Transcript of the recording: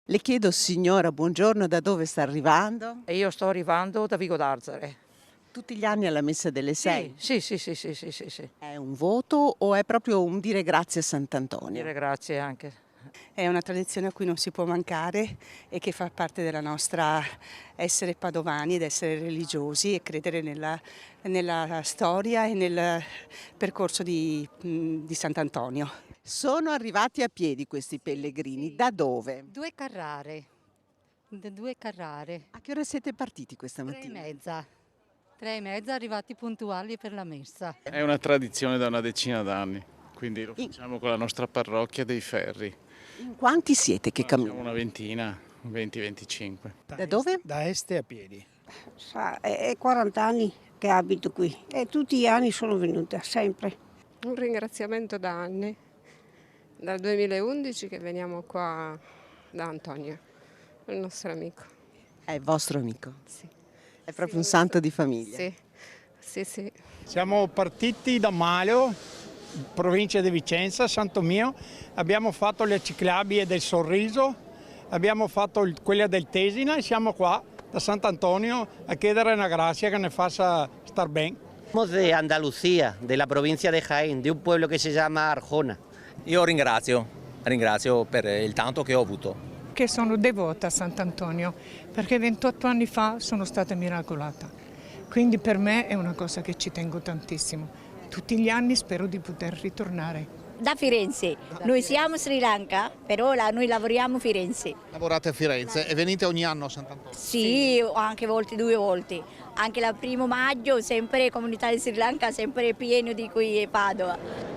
Le chiedo signora, buongiorno, da dove sta arrivando? E io sto arrivando da Vico d'Arzare. Tutti gli anni alla messa delle Sì, 6? sì. È un voto o è proprio un dire grazie a Sant'Antonio? Dire grazie anche. È una tradizione a cui non si può mancare e che fa parte della nostra essere padovani ed essere religiosi e credere nella storia e nel percorso di Sant'Antonio. Sono arrivati a piedi questi pellegrini, da dove? Due Carrare, due Carrare, A che ora siete partiti questa 3 e mattina? mezza, 3 e mezza arrivati puntuali per la messa. È una tradizione da una decina d'anni, quindi lo In- facciamo con la nostra parrocchia dei Ferri. In quanti siete che Siamo camminano? una ventina, 20-25. Da dove? Da Este a piedi. È 40 anni che abito qui e tutti gli anni sono venuta, sempre. Un ringraziamento da anni, dal 2011 che veniamo qua da Antonio, il nostro amico. È il vostro amico? Sì. È proprio un santo di famiglia? Sì. Siamo partiti da Maleo, provincia di Vicenza, Santo Mio. Abbiamo fatto le ciclabili del Sorriso, abbiamo fatto quella del Tesina e siamo qua da Sant'Antonio a chiedere una grazia che ne faccia star bene. Somos de Andalucía, de la provincia de Jaén, de un pueblo que se llama Arjona. Io ringrazio per il tanto che ho avuto. Che sono devota a Sant'Antonio perché 28 anni fa sono stata miracolata, quindi per me è una cosa che ci tengo tantissimo. Tutti gli anni spero di poter ritornare. Da Firenze, noi siamo Sri Lanka, però noi lavoriamo a Firenze. Lavorate a Firenze e venite ogni anno a Sant'Antonio? Sì, anche due volte. Anche il 1° maggio, sempre comunità di Sri Lanka, sempre pieno di qui a Padova.